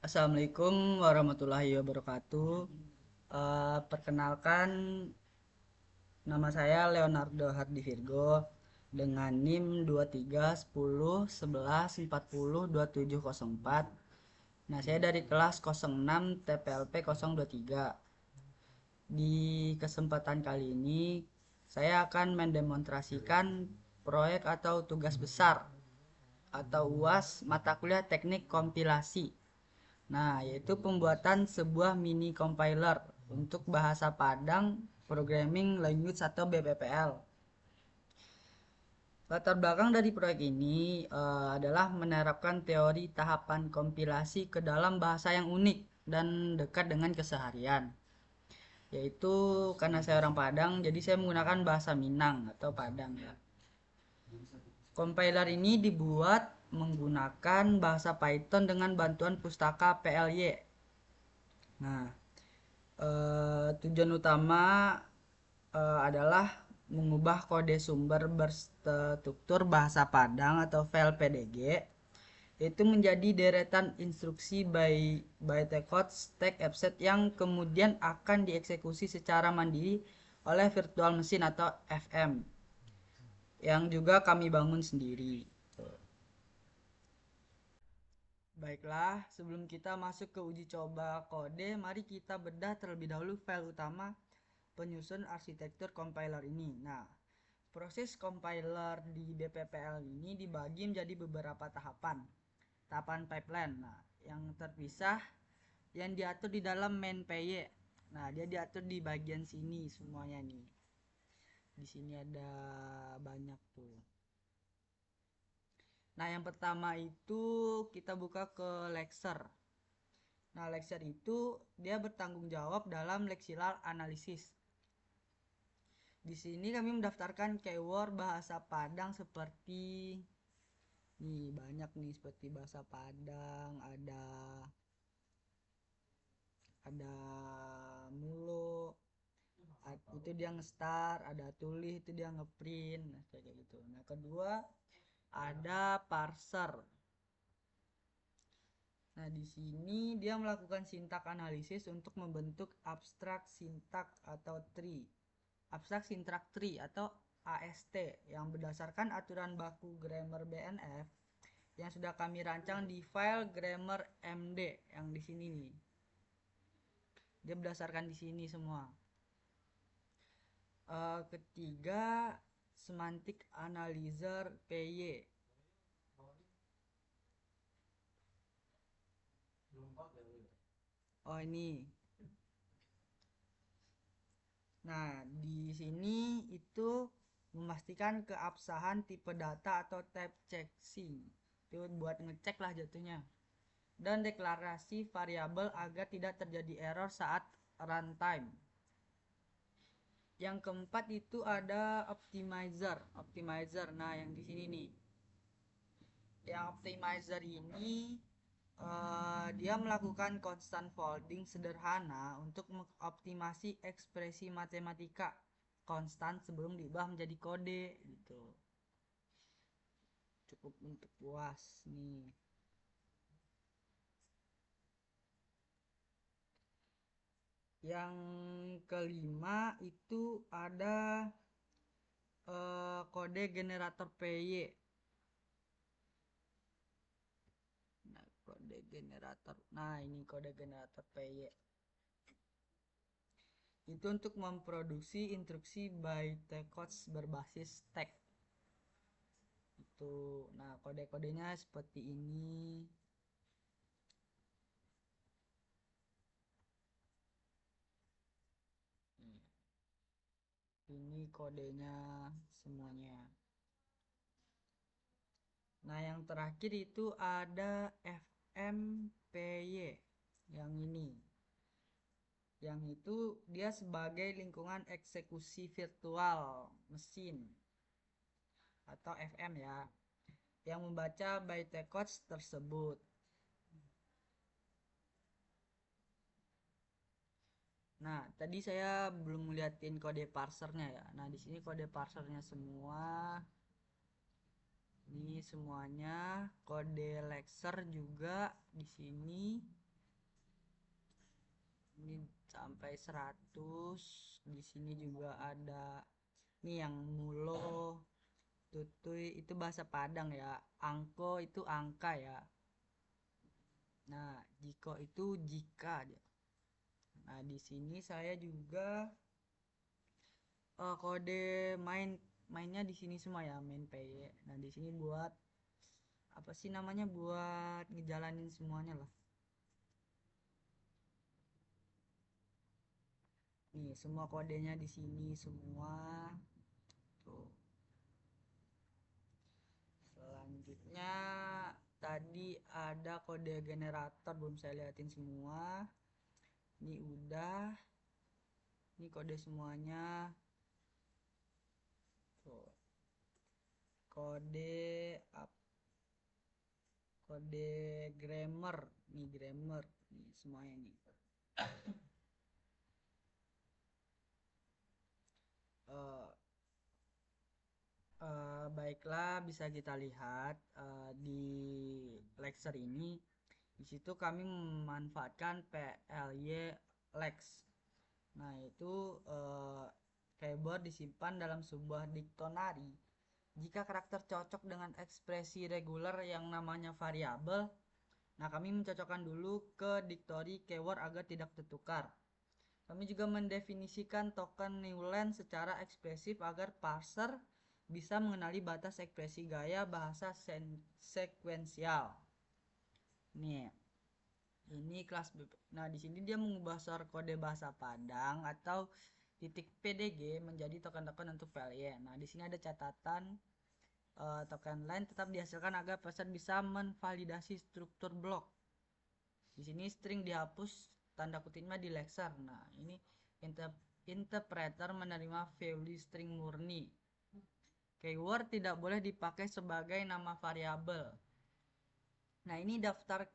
Assalamualaikum warahmatullahi wabarakatuh. Perkenalkan, nama saya Leonardo Hardi Virgo dengan NIM 231011402704. Nah, saya dari kelas 06 TPLP 023. Di kesempatan kali ini, saya akan mendemonstrasikan proyek atau tugas besar atau UAS mata kuliah teknik kompilasi. Nah, yaitu pembuatan sebuah mini compiler untuk bahasa Padang Programming Language atau BPPL. Latar belakang dari proyek ini adalah menerapkan teori tahapan kompilasi ke dalam bahasa yang unik dan dekat dengan keseharian. Yaitu karena saya orang Padang, jadi saya menggunakan bahasa Minang atau Padang ya. Compiler ini dibuat menggunakan bahasa Python dengan bantuan pustaka PLY. Nah, tujuan utama adalah mengubah kode sumber berstruktur bahasa Padang atau file PDG itu menjadi deretan instruksi bytecode stack offset yang kemudian akan dieksekusi secara mandiri oleh virtual machine atau FM yang juga kami bangun sendiri. Baiklah, sebelum kita masuk ke uji coba kode, mari kita bedah terlebih dahulu file utama penyusun arsitektur compiler ini. Nah, proses compiler di BPPL ini dibagi menjadi beberapa tahapan. Tahapan pipeline. Nah, yang terpisah yang diatur di dalam main py. Nah, dia diatur di bagian sini semuanya nih. Di sini ada banyak tuh. Nah, yang pertama itu kita buka ke Lexer. Nah, Lexer itu dia bertanggung jawab dalam lexical analysis. Di sini kami mendaftarkan keyword bahasa Padang seperti nih banyak nih seperti bahasa Padang, ada mulu, itu dia nge-start, ada tulis itu dia ngeprint, nah, kayak gitu. Nah, kedua ada parser. Nah, di sini dia melakukan sintak analisis untuk membentuk abstrak sintak atau tree. Abstrak sintak tree atau AST yang berdasarkan aturan baku grammar BNF yang sudah kami rancang di file grammar MD yang di sini nih. Dia berdasarkan di sini semua. Ketiga, semantic analyzer PY. Oh, ini. Nah, di sini itu memastikan keabsahan tipe data atau type checking. Itu buat ngecek lah jatuhnya. Dan deklarasi variabel agar tidak terjadi error saat runtime. Yang keempat itu ada optimizer. Nah, yang di sini nih. Yang optimizer ini dia melakukan constant folding sederhana untuk mengoptimasi ekspresi matematika konstan sebelum diubah menjadi kode gitu. Cukup untuk puas nih. Yang kelima itu ada kode generator PY. Nah, kode generator. Nah, ini kode generator PY. Itu untuk memproduksi instruksi bytecodes berbasis stack. Itu. Nah, kode-kodenya seperti ini. Ini kodenya semuanya. Nah, yang terakhir itu ada FMPY yang ini. Yang itu dia sebagai lingkungan eksekusi virtual mesin atau FM ya, yang membaca bytecodes tersebut. Nah, tadi saya belum ngeliatin kode parsernya ya. Nah, di sini kode parsernya semua. Ini semuanya kode Lexer juga di sini. Ini sampai 100. Di sini juga ada nih yang mulo, tutui itu bahasa Padang ya. Angko itu angka ya. Nah, jiko itu jika aja. Nah, di sini saya juga kode mainnya di sini semua ya, main PY. Nah, di sini buat apa sih namanya, buat ngejalanin semuanya lah. Nih, semua kodenya di sini semua. Tuh. Selanjutnya tadi ada kode generator, belum saya liatin semua. Ini udah. Ini kode semuanya. Tuh. Kode kode grammar. Nih grammar. Nih semuanya nih. Eh, baiklah, bisa kita lihat di lecture ini. Di situ kami memanfaatkan PLY Lex. Nah, itu keyboard disimpan dalam sebuah dictionary. Jika karakter cocok dengan ekspresi reguler yang namanya variabel, nah kami mencocokkan dulu ke dictionary keyword agar tidak tertukar. Kami juga mendefinisikan token newland secara ekspresif agar parser bisa mengenali batas ekspresi gaya bahasa sekuensial. Nih, ini kelas BP. Nah, di sini dia mengubah source kode bahasa Padang atau titik PDG menjadi token-token untuk VLY. Nah, di sini ada catatan token lain tetap dihasilkan agar parser bisa menvalidasi struktur blok. Di sini string dihapus, tanda kutipnya di lexer. Nah, ini interpreter menerima value string murni. Keyword tidak boleh dipakai sebagai nama variabel. Nah, ini daftar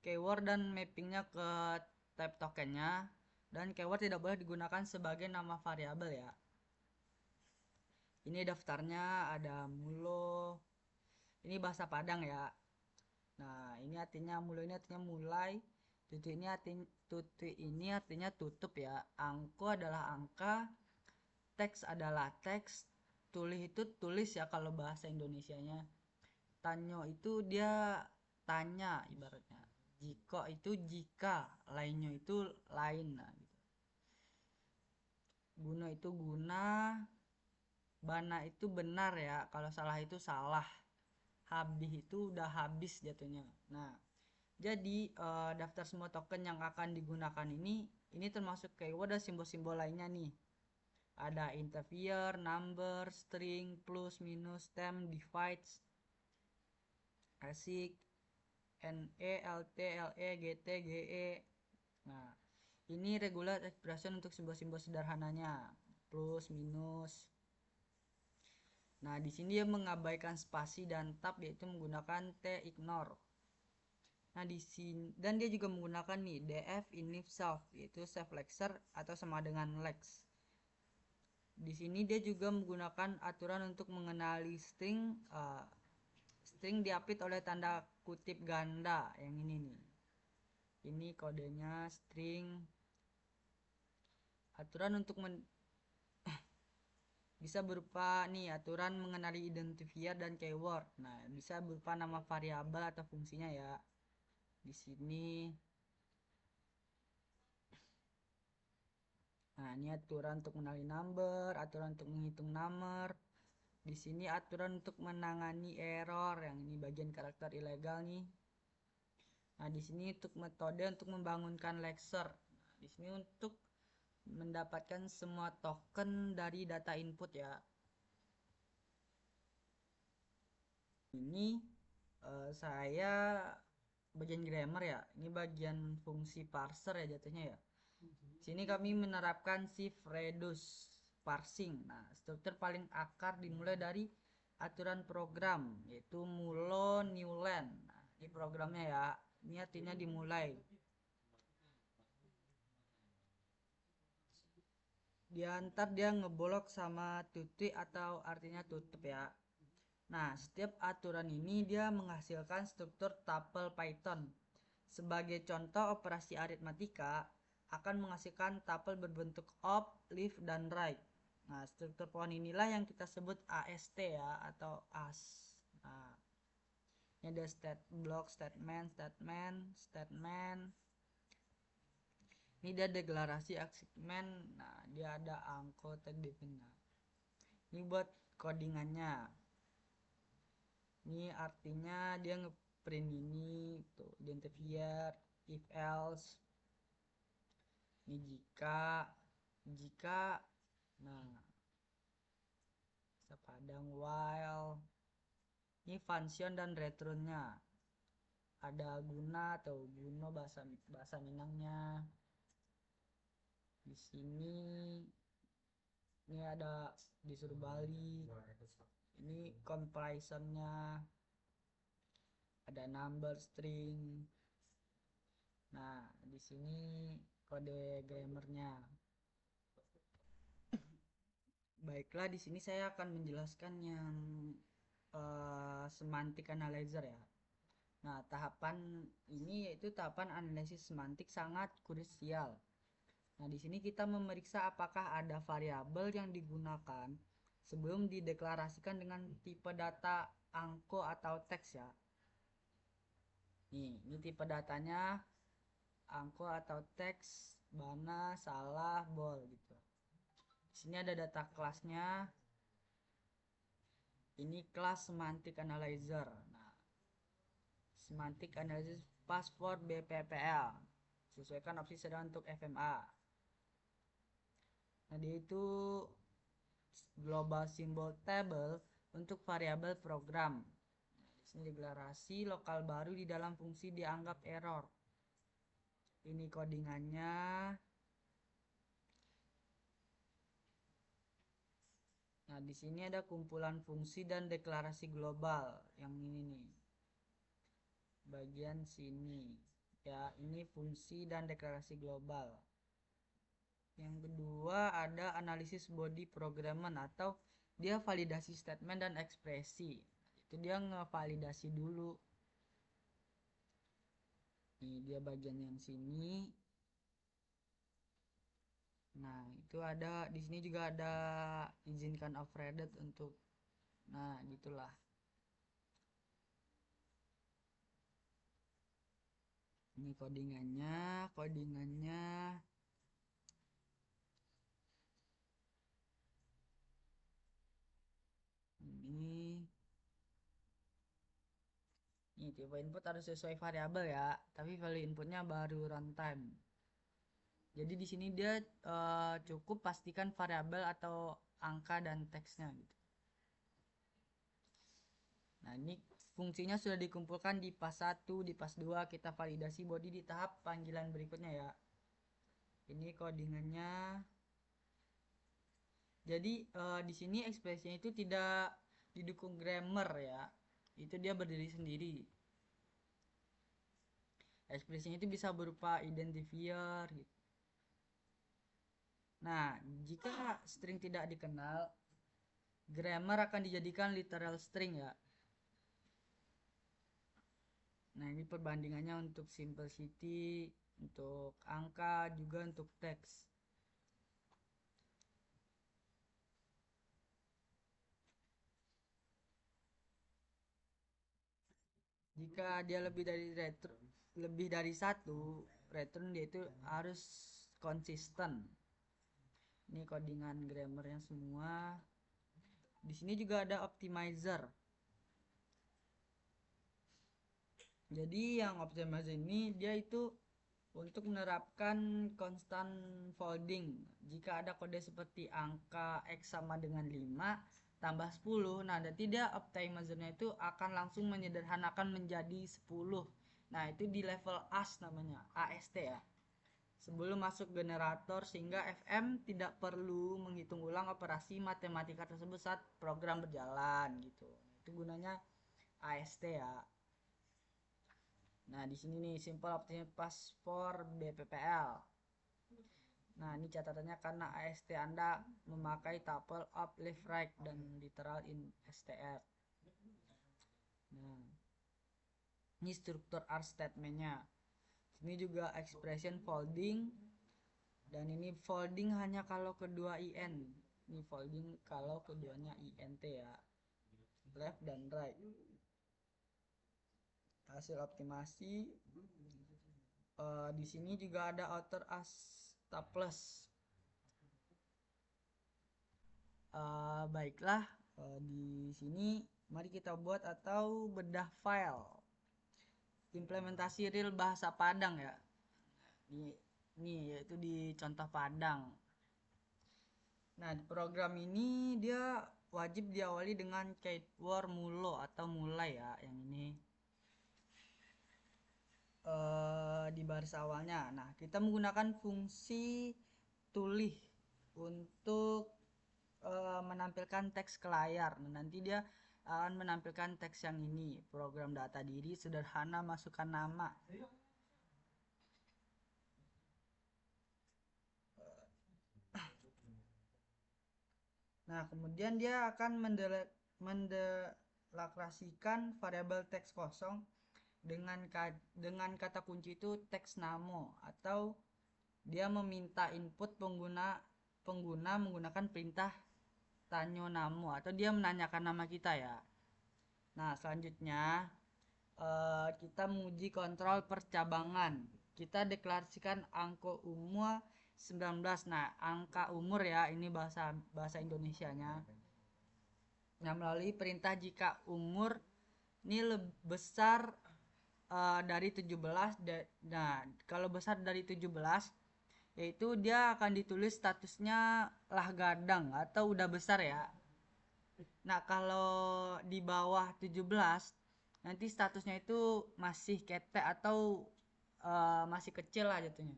keyword dan mappingnya ke type tokennya, dan keyword tidak boleh digunakan sebagai nama variabel ya. Ini daftarnya ada mulo. Ini bahasa Padang ya. Nah, ini artinya mulo ini artinya mulai. Tutup ini artinya tutup ya. Angko adalah angka, teks adalah teks, tulis itu tulis ya kalau bahasa Indonesianya. Tanyo itu dia tanya ibaratnya. Jiko itu jika, lainnya itu lain. Nah, gitu. Guna itu guna, bana itu benar ya, kalau salah itu salah. Habis itu udah habis jatuhnya. Nah, jadi daftar semua token yang akan digunakan ini termasuk keyword dan simbol-simbol lainnya nih. Ada interfere, number, string, plus, minus, temp, divides, asik, NE, LT, LE, GT, GE. Nah, ini regular expression untuk simbol-simbol sederhananya. Plus, minus. Nah, di sini dia mengabaikan spasi dan tab yaitu menggunakan T ignore. Nah, di sini dan dia juga menggunakan nih df inif self yaitu self lexer atau sama dengan lex. Di sini dia juga menggunakan aturan untuk mengenali string string diapit oleh tanda kutip ganda yang ini nih. Ini kodenya string. Aturan untuk bisa berupa nih aturan mengenali identifier dan keyword. Nah, bisa berupa nama variabel atau fungsinya ya. Di sini. Nah, ini aturan untuk mengenali number, aturan untuk menghitung number. Di sini aturan untuk menangani error, yang ini bagian karakter ilegal nih. Nah, di sini untuk metode untuk membangunkan lexer. Nah, di sini untuk mendapatkan semua token dari data input ya. Ini saya bagian grammar ya. Ini bagian fungsi parser ya jatuhnya ya. Sini kami menerapkan shift reduce parsing. Nah, struktur paling akar dimulai dari aturan program yaitu mulo newland. Nah, ini programnya ya. Ini artinya dimulai. Diantar dia ngebolok sama tutui atau artinya tutup ya. Nah, setiap aturan ini dia menghasilkan struktur tuple Python. Sebagai contoh operasi aritmatika, akan menghasilkan tuple berbentuk up, left, dan right. Nah, struktur pohon inilah yang kita sebut AST ya, atau AS. Nah, ini ada block statement, statement. Ini dia deklarasi achievement. Nah, dia ada angko tadi. Nah, ini buat codingannya. Ini artinya dia ngeprint ini tuh, identifier, if else. Ini jika nah sepadang while. Ini function dan returnnya. Ada guna atau guno bahasa Minangnya. Di sini ini ada disuruh balik. Ini comparisonnya. Ada number string. Nah, di sini kode grammarnya. Baiklah, di sini saya akan menjelaskan yang semantic analyzer ya. Nah, tahapan ini yaitu tahapan analisis semantik sangat krusial. Nah, di sini kita memeriksa apakah ada variabel yang digunakan sebelum dideklarasikan dengan tipe data angko atau teks ya. Ini tipe datanya angko atau teks, bana, salah, bol gitu. Di sini ada data kelasnya. Ini kelas semantic analyzer. Nah, semantic analysis password BPPL. Sesuaikan opsi sedang untuk FMA. Nah, dia itu global symbol table untuk variabel program. Di sini deklarasi lokal baru di dalam fungsi dianggap error. Ini codingannya. Nah, di sini ada kumpulan fungsi dan deklarasi global. Yang ini nih. Bagian sini. Ya, ini fungsi dan deklarasi global. Yang kedua ada analisis body programming atau dia validasi statement dan ekspresi. Itu dia ngevalidasi dulu. Ini dia bagian yang sini. Nah, itu ada di sini juga ada izinkan overridden untuk gitulah. Ini codingannya ini tipe input harus sesuai variabel ya, tapi value inputnya baru runtime. Jadi di sini dia cukup pastikan variabel atau angka dan teksnya gitu. Nah, ini fungsinya sudah dikumpulkan di pas 1, di pas 2, kita validasi body di tahap panggilan berikutnya ya. Ini codingannya. Jadi di sini ekspresinya itu tidak didukung grammar ya. Itu dia berdiri sendiri. Ekspresinya itu bisa berupa identifier gitu. Nah, jika string tidak dikenal, grammar akan dijadikan literal string ya. Nah, ini perbandingannya untuk simplicity, untuk angka, juga untuk teks. Jika dia lebih dari satu, return dia itu harus konsisten. Ini codingan grammarnya semua. Di sini juga ada optimizer. Jadi yang optimizer ini dia itu untuk menerapkan constant folding. Jika ada kode seperti angka X sama dengan 5 tambah 10, nah nanti dia optimizernya itu akan langsung menyederhanakan menjadi 10. Nah, itu di level AS namanya, AST ya. Sebelum masuk generator sehingga FM tidak perlu menghitung ulang operasi matematika tersebut saat program berjalan gitu. Itu gunanya AST ya. Nah, di sini nih simple optimization pass for BPPL. Nah, ini catatannya karena AST Anda memakai tuple up, left, right dan literal in str. Nah, ini struktur R statementnya. Ini juga expression folding Dan ini folding hanya kalau kedua IN. Ini folding kalau keduanya INT ya. Left dan right. Hasil optimasi. Di sini juga ada outer as plus. Baiklah, di sini mari kita buat atau bedah file implementasi real bahasa Padang ya. Ini yaitu di contoh Padang. Nah, di program ini dia wajib diawali dengan keyword mulo atau mulai ya, yang ini di baris awalnya. Nah, kita menggunakan fungsi tulis untuk menampilkan teks ke layar. Nah, nanti dia akan menampilkan teks yang ini. Program data diri sederhana, masukkan nama. Nah, kemudian dia akan mendeklarasikan variabel teks kosong dengan kata kunci itu teks namo, atau dia meminta input pengguna menggunakan perintah tanyo namo, atau dia menanyakan nama kita ya. Nah, selanjutnya kita menguji kontrol percabangan. Kita deklarasikan angka umur 19. Nah, angka umur ya, ini bahasa Indonesianya. Nah, melalui perintah jika umur ini besar dari 17. Nah, kalau besar dari 17, yaitu dia akan ditulis statusnya lah gadang atau udah besar ya. Nah, kalau di bawah 17, nanti statusnya itu masih ketek atau masih kecil lah jatuhnya.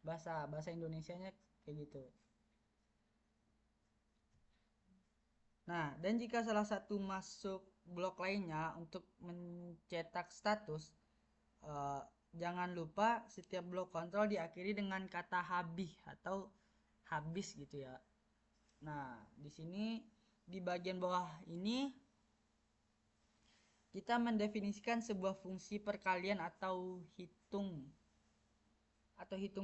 Bahasa Indonesianya kayak gitu. Nah, dan jika salah satu masuk blok lainnya untuk mencetak status, eh, jangan lupa setiap blok kontrol diakhiri dengan kata habis atau habis gitu ya. Nah, di sini di bagian bawah ini kita mendefinisikan sebuah fungsi perkalian atau hitung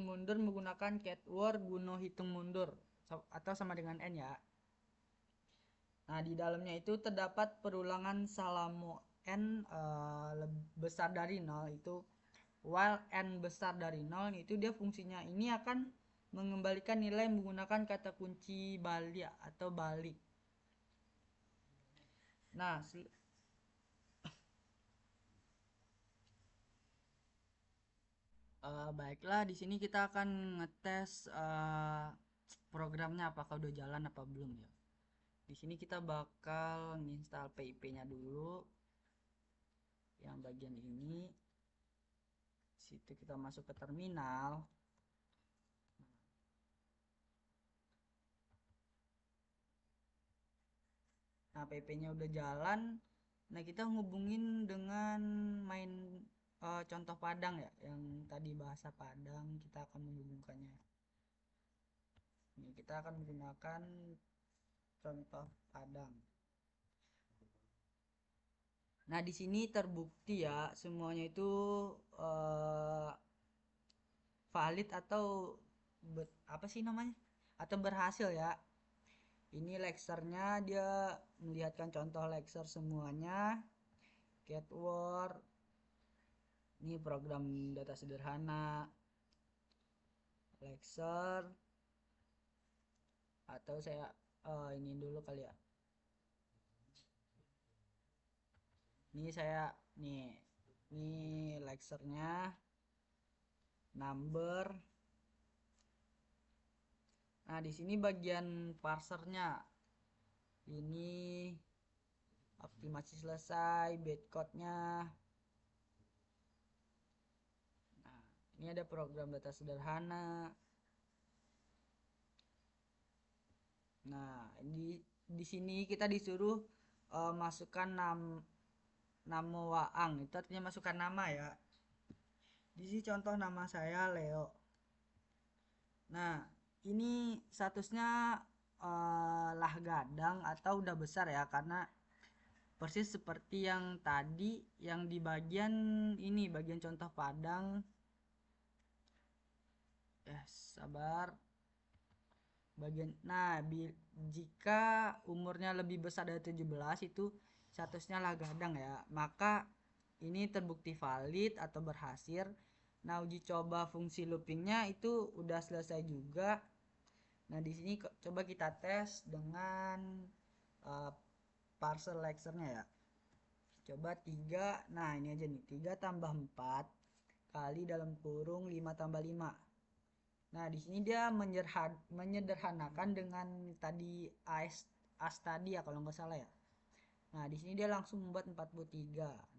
mundur menggunakan keyword guna hitung mundur atau sama dengan n ya. Nah, di dalamnya itu terdapat perulangan salamo n besar dari 0 itu, while n besar dari 0 itu dia fungsinya ini akan mengembalikan nilai menggunakan kata kunci balik atau balik. Nah, baiklah, di sini kita akan ngetes programnya apakah udah jalan apa belum ya. Di sini kita bakal nginstal PIP-nya dulu, yang bagian ini. Situ kita masuk ke terminal. Nah, PIP-nya udah jalan. Nah, kita hubungin dengan main contoh Padang ya, yang tadi bahasa Padang kita akan menghubungkannya. Ini kita akan menggunakan contoh Padang. Nah, di sini terbukti ya semuanya itu valid atau apa sih namanya? Atau berhasil ya. Ini leksernya dia melihatkan contoh lekser semuanya. Keyword. Ini program data sederhana. Lekser. Atau saya ini dulu kali ya. Ini saya ini leksernya, number. Nah, di sini bagian parsernya. Ini optimasi selesai, bytecode-nya. Nah, ini ada program data sederhana. Nah, di sini kita disuruh masukkan nama Waang. Itu artinya masukkan nama ya. Di sini contoh nama saya Leo. Nah, ini statusnya lah gadang atau udah besar ya, karena persis seperti yang tadi yang di bagian ini, bagian contoh Padang. Sabar. jika umurnya lebih besar dari 17 itu statusnya lah gadang ya, maka ini terbukti valid atau berhasil. Nah, uji coba fungsi loopingnya itu udah selesai juga. Nah, di sini coba kita tes dengan uh, parser lecture-nya ya. Coba 3, nah ini aja nih, 3 tambah 4 kali dalam kurung 5 tambah 5. Nah, di sini dia menyederhanakan dengan tadi AS tadi ya kalau nggak salah ya. Nah, di sini dia langsung membuat 43.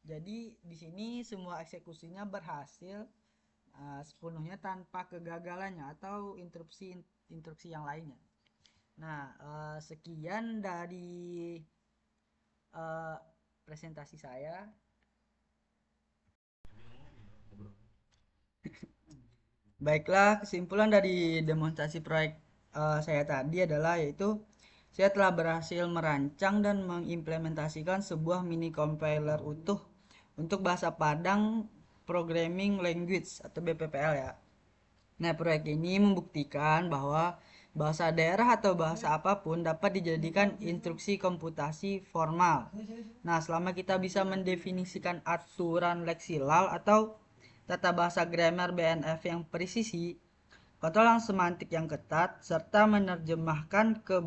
Jadi di sini semua eksekusinya berhasil sepenuhnya tanpa kegagalannya atau interupsi yang lainnya. Nah, sekian dari presentasi saya. Baiklah, kesimpulan dari demonstrasi proyek saya tadi adalah yaitu saya telah berhasil merancang dan mengimplementasikan sebuah mini compiler utuh untuk bahasa Padang Programming Language atau BPPL ya. Nah, proyek ini membuktikan bahwa bahasa daerah atau bahasa apapun dapat dijadikan instruksi komputasi formal. Nah, selama kita bisa mendefinisikan aturan leksilal atau tata bahasa grammar BNF yang presisi, kontrol semantik yang ketat, serta menerjemahkan ke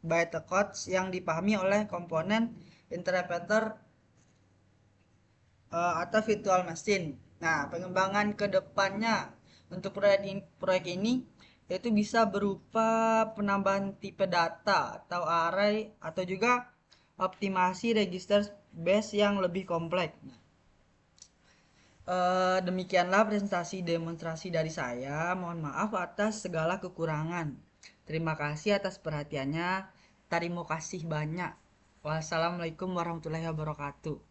bytecodes yang dipahami oleh komponen interpreter atau virtual machine. Nah, pengembangan ke depannya untuk proyek ini yaitu bisa berupa penambahan tipe data atau array atau juga optimasi register base yang lebih kompleks. Demikianlah presentasi demonstrasi dari saya. Mohon maaf atas segala kekurangan. Terima kasih atas perhatiannya. Terima kasih banyak. Wassalamualaikum warahmatullahi wabarakatuh.